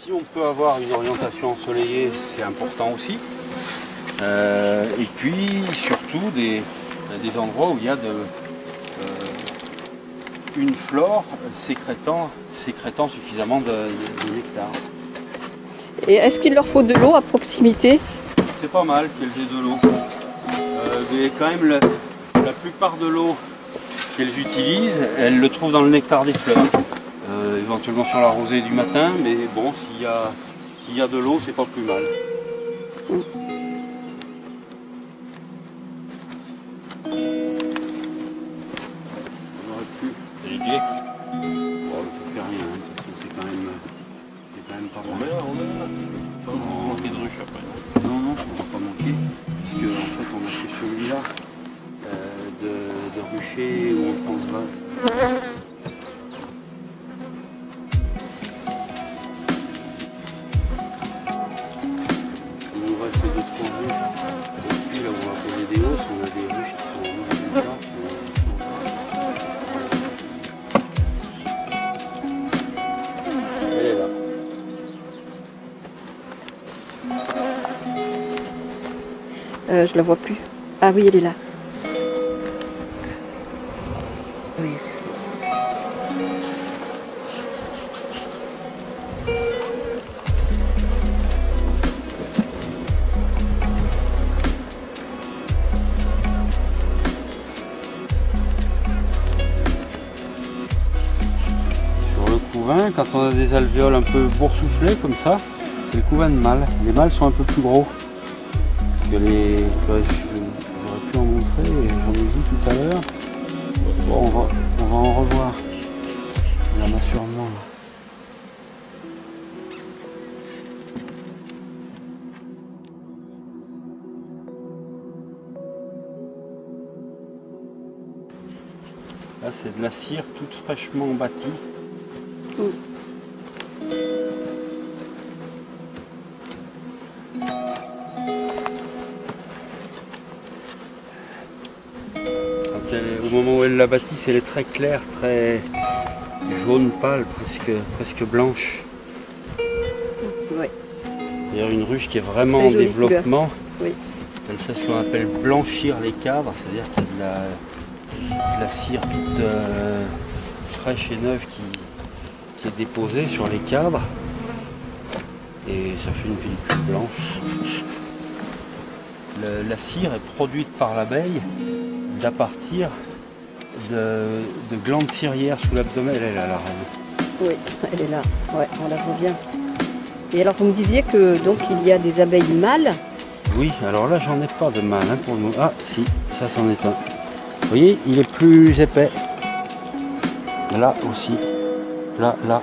Si on peut avoir une orientation ensoleillée, c'est important aussi. Et puis surtout des endroits où il y a une flore sécrétant suffisamment de nectar. Et est-ce qu'il leur faut de l'eau à proximité? C'est pas mal qu'elles aient de l'eau. Mais quand même la plupart de l'eau qu'elles utilisent, elles le trouvent dans le nectar des fleurs. Éventuellement sur la rosée du matin, mais bon, s'il y a de l'eau, c'est pas plus mal. On aurait pu. Et les pieds? Bon, ça fait rien, hein. De toute façon, c'est quand même pas mal. On va manquer de ruche après. Non, on va pas manquer, parce qu'en fait, on a fait celui-là de rucher où on transvase. Je la vois plus. Ah oui, elle est là. Oui, c'est fait. Sur le couvain, quand on a des alvéoles un peu boursouflées comme ça, c'est le couvain de mâle. Les mâles sont un peu plus gros que les... J'aurais pu en montrer, j'en ai vu tout à l'heure. Bon, on va en revoir. Il y en a sûrement. Là, c'est de la cire toute fraîchement bâtie. Au moment où elle l'a bâtisse, elle est très claire, très jaune pâle, presque blanche. Oui. D'ailleurs, une ruche qui est vraiment en développement. Oui. Elle fait ce qu'on appelle blanchir les cadres, c'est-à-dire qu'il y a de la cire toute fraîche et neuve qui est déposée sur les cadres. Et ça fait une pellicule blanche. La cire est produite par l'abeille à partir de glandes cirières sous l'abdomen. Elle est là, la reine. Oui, elle est là. Ouais, on la voit bien. Et alors vous me disiez que donc il y a des abeilles mâles. Oui, alors là j'en ai pas de mâle hein, pour le moment. Ah si, ça c'en est un. Vous voyez, il est plus épais. Là aussi. Là. Vous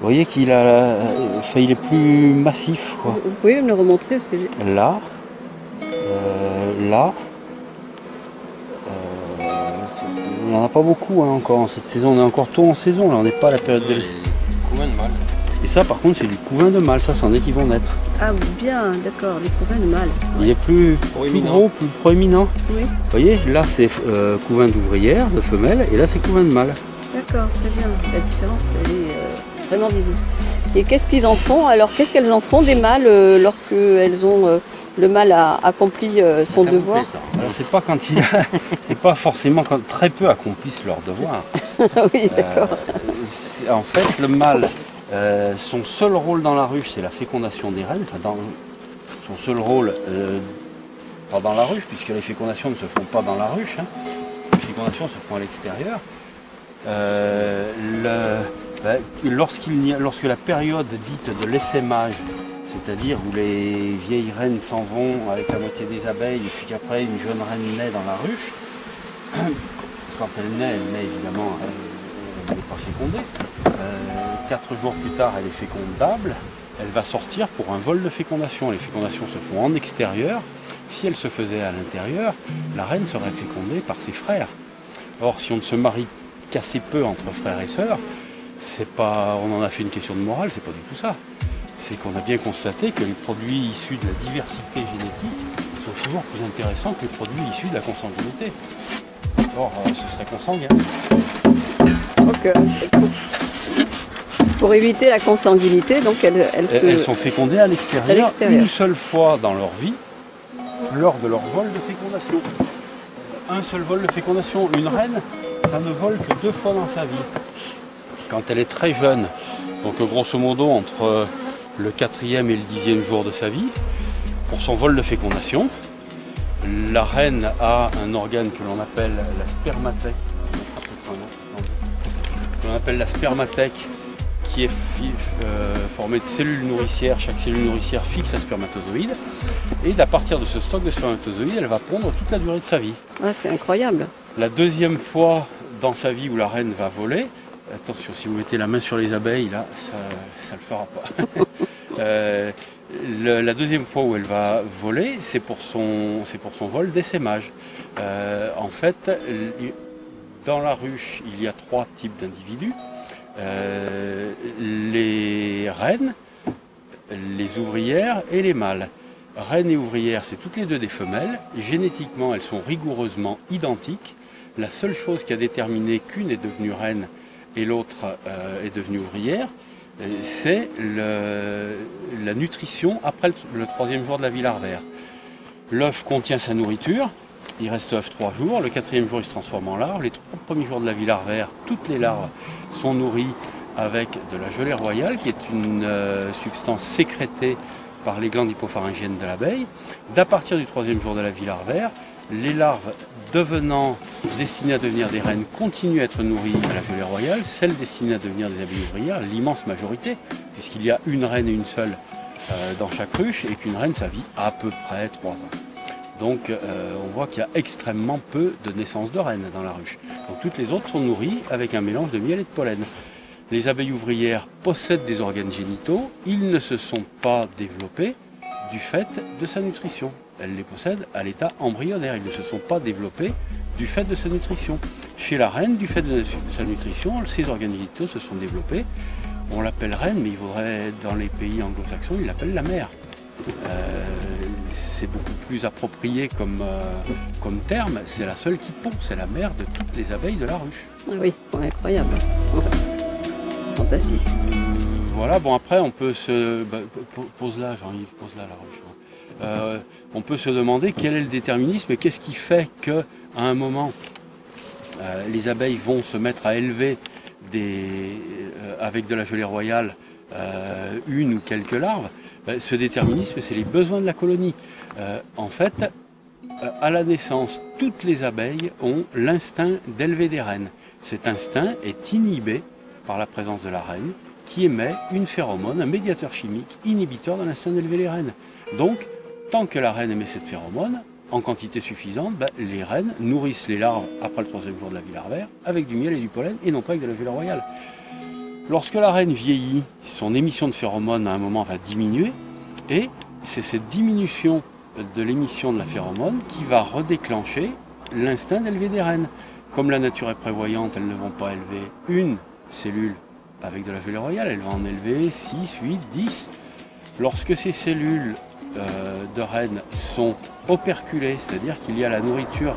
voyez qu'il a, il est plus massif, quoi. Vous pouvez me le remontrer parce que j'ai... Là. Là. Il n'y en a pas beaucoup hein, encore en cette saison. On est encore tôt en saison, là. On n'est pas à la période de l'essai. Couvain de mâle. Et ça, par contre, c'est du couvain de mâle. Ça, c'en est qui vont naître. Ah bien, d'accord, les couvains de mâle. Il est plus gros, plus proéminent. Oui. Vous voyez, là, c'est couvain d'ouvrière, de femelle, et là, c'est couvain de mâle. D'accord, très bien. La différence, elle est vraiment visible. Et qu'est-ce qu'ils en font? Alors, qu'est-ce qu'elles en font des mâles lorsque elles ont le mâle a accompli son devoir? Alors, c'est pas quand c'est pas forcément quand très peu accomplissent leur devoir. Oui, d'accord. En fait, le mâle, son seul rôle dans la ruche, c'est la fécondation des reines. Enfin, son seul rôle, pas dans la ruche, puisque les fécondations ne se font pas dans la ruche. Hein. Les fécondations se font à l'extérieur. Lorsque la période dite de l'essaimage, c'est-à-dire où les vieilles reines s'en vont avec la moitié des abeilles et puis qu'après une jeune reine naît dans la ruche, ce quand elle naît évidemment, elle n'est pas fécondée. 4 jours plus tard, elle est fécondable. Elle va sortir pour un vol de fécondation. Les fécondations se font en extérieur. Si elle se faisait à l'intérieur, la reine serait fécondée par ses frères. Or, si on ne se marie qu'assez peu entre frères et sœurs, c'est pas, on en a fait une question de morale, c'est pas du tout ça. C'est qu'on a bien constaté que les produits issus de la diversité génétique sont toujours plus intéressants que les produits issus de la consanguinité. Or, ce serait consanguin. Donc, pour éviter la consanguinité, donc elles sont fécondées à l'extérieur une seule fois dans leur vie, lors de leur vol de fécondation. Un seul vol de fécondation. Une reine, ça ne vole que 2 fois dans sa vie. Quand elle est très jeune, donc grosso modo entre le 4e et le 10e jour de sa vie, pour son vol de fécondation, la reine a un organe que l'on appelle la spermathèque. On appelle la spermathèque, qui est formée de cellules nourricières. Chaque cellule nourricière fixe un spermatozoïde. Et à partir de ce stock de spermatozoïdes, elle va pondre toute la durée de sa vie. Ah, c'est incroyable. La deuxième fois dans sa vie où la reine va voler, attention, si vous mettez la main sur les abeilles, là, ça ne le fera pas. La deuxième fois où elle va voler, c'est pour son vol d'essaimage. En fait, dans la ruche, il y a 3 types d'individus. Les reines, les ouvrières et les mâles. Reines et ouvrières, c'est toutes les 2 des femelles. Génétiquement, elles sont rigoureusement identiques. La seule chose qui a déterminé qu'une est devenue reine et l'autre est devenue ouvrière, c'est la nutrition après le 3e jour de la vie larvaire. L'œuf contient sa nourriture, il reste œuf 3 jours, le 4e jour il se transforme en larve. Les 3 premiers jours de la vie larvaire, toutes les larves sont nourries avec de la gelée royale, qui est une substance sécrétée par les glandes hypopharyngiennes de l'abeille. D'à partir du 3e jour de la vie larvaire, les larves destinées à devenir des reines continuent à être nourries à la gelée royale. Celles destinées à devenir des abeilles ouvrières, l'immense majorité, puisqu'il y a une reine et une seule dans chaque ruche, et qu'une reine, ça vit à peu près 3 ans. Donc on voit qu'il y a extrêmement peu de naissances de reines dans la ruche. Donc toutes les autres sont nourries avec un mélange de miel et de pollen. Les abeilles ouvrières possèdent des organes génitaux, ils ne se sont pas développés du fait de sa nutrition. Elles les possèdent à l'état embryonnaire, ils ne se sont pas développés du fait de sa nutrition. Chez la reine, du fait de sa nutrition, ses organes génitaux se sont développés. On l'appelle reine, mais il faudrait, dans les pays anglo-saxons, il l'appelle la mère. C'est beaucoup plus approprié comme terme, c'est la seule qui pond, c'est la mère de toutes les abeilles de la ruche. Oui, incroyable. Fantastique. Voilà, bon après on peut se... pose là Jean-Yves, pose là la ruche. On peut se demander quel est le déterminisme et qu'est-ce qui fait qu'à un moment les abeilles vont se mettre à élever avec de la gelée royale une ou quelques larves. Ce déterminisme, c'est les besoins de la colonie. En fait, à la naissance, toutes les abeilles ont l'instinct d'élever des reines. Cet instinct est inhibé par la présence de la reine qui émet une phéromone, un médiateur chimique inhibiteur de l'instinct d'élever les reines. Donc, tant que la reine émet cette phéromone, en quantité suffisante, les reines nourrissent les larves après le 3e jour de la vie larvaire avec du miel et du pollen et non pas avec de la gelée royale. Lorsque la reine vieillit, son émission de phéromones à un moment va diminuer et c'est cette diminution de l'émission de la phéromone qui va redéclencher l'instinct d'élever des reines. Comme la nature est prévoyante, elles ne vont pas élever une cellule avec de la gelée royale, elles vont en élever 6, 8, 10. Lorsque ces cellules de reines sont operculées, c'est-à-dire qu'il y a la nourriture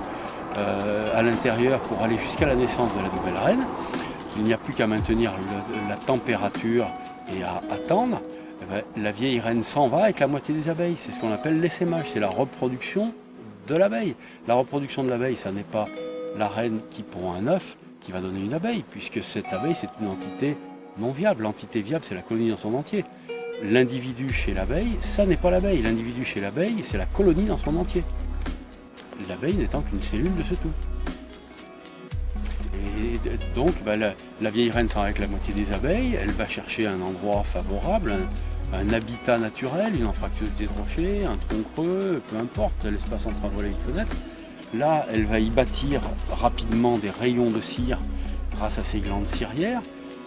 à l'intérieur pour aller jusqu'à la naissance de la nouvelle reine, qu'il n'y a plus qu'à maintenir la température et à attendre, la vieille reine s'en va avec la moitié des abeilles. C'est ce qu'on appelle l'essaimage, c'est la reproduction de l'abeille. La reproduction de l'abeille, ça n'est pas la reine qui pond un œuf qui va donner une abeille, puisque cette abeille, c'est une entité non viable. L'entité viable, c'est la colonie dans son entier. L'individu chez l'abeille, ça n'est pas l'abeille. L'individu chez l'abeille, c'est la colonie dans son entier. L'abeille n'étant qu'une cellule de ce tout. Et donc, la vieille reine s'en va avec la moitié des abeilles, elle va chercher un endroit favorable, un habitat naturel, une anfractuosité de rocher, un tronc creux, peu importe, l'espace entre un volet et une fenêtre. Là, elle va y bâtir rapidement des rayons de cire grâce à ses glandes cirières.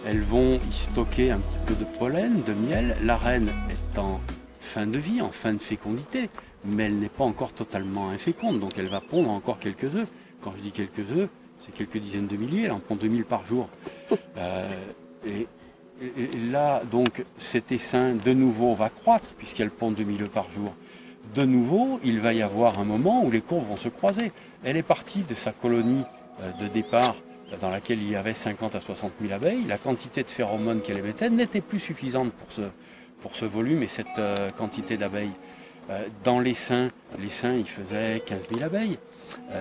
Elles vont y stocker un petit peu de pollen, de miel. La reine est en fin de vie, en fin de fécondité, mais elle n'est pas encore totalement inféconde, donc elle va pondre encore quelques œufs. Quand je dis quelques œufs, c'est quelques dizaines de milliers, elle en pond 2000 par jour. Et là, donc, cet essaim, de nouveau, va croître, puisqu'elle pond 2000 œufs par jour. De nouveau, il va y avoir un moment où les courbes vont se croiser. Elle est partie de sa colonie de départ, dans laquelle il y avait 50 à 60 000 abeilles. La quantité de phéromones qu'elle émettait n'était plus suffisante pour ce volume et cette quantité d'abeilles. Dans l'essaim, il faisait 15 000 abeilles.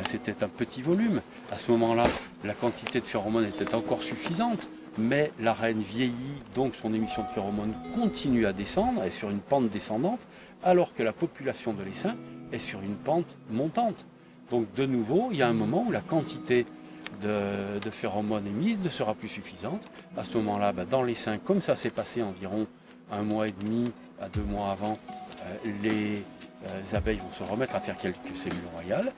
C'était un petit volume. À ce moment-là, la quantité de phéromones était encore suffisante, mais la reine vieillit, donc son émission de phéromones continue à descendre, elle est sur une pente descendante, alors que la population de l'essaim est sur une pente montante. Donc de nouveau, il y a un moment où la quantité de phéromones émises ne sera plus suffisante. À ce moment-là, dans l'essaim, comme ça s'est passé environ 1 mois et demi à 2 mois avant, les abeilles vont se remettre à faire quelques cellules royales.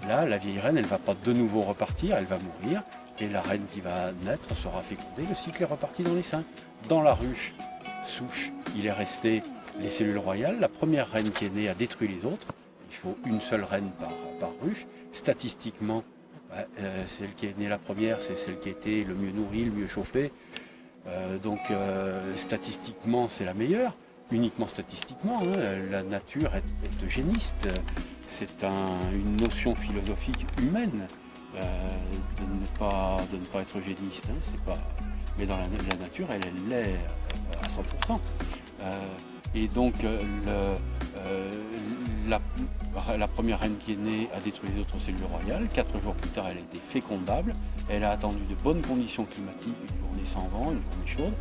Là, la vieille reine, elle ne va pas de nouveau repartir, elle va mourir, et la reine qui va naître sera fécondée. Le cycle est reparti dans l'essaim. Dans la ruche souche, il est resté les cellules royales. La première reine qui est née a détruit les autres. Il faut une seule reine par ruche. Statistiquement, celle qui est née la première, c'est celle qui a été le mieux nourrie, le mieux chauffée. Donc statistiquement, c'est la meilleure. Uniquement statistiquement, la nature est eugéniste. C'est une notion philosophique humaine de ne pas être eugéniste. Mais dans la nature, elle l'est à 100%. Et donc la première reine qui est née a détruit les autres cellules royales. 4 jours plus tard, elle était fécondable. Elle a attendu de bonnes conditions climatiques, une journée sans vent, une journée chaude.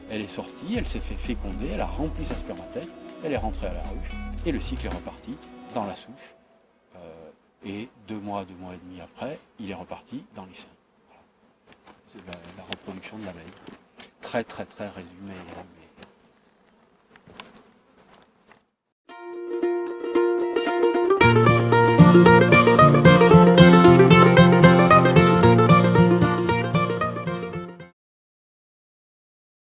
Elle est sortie, elle s'est fait féconder, elle a rempli sa spermathèque, elle est rentrée à la ruche et le cycle est reparti dans la souche. Et 2 mois et demi après, il est reparti dans l'essaim. Voilà. C'est la reproduction de l'abeille. Très résumé.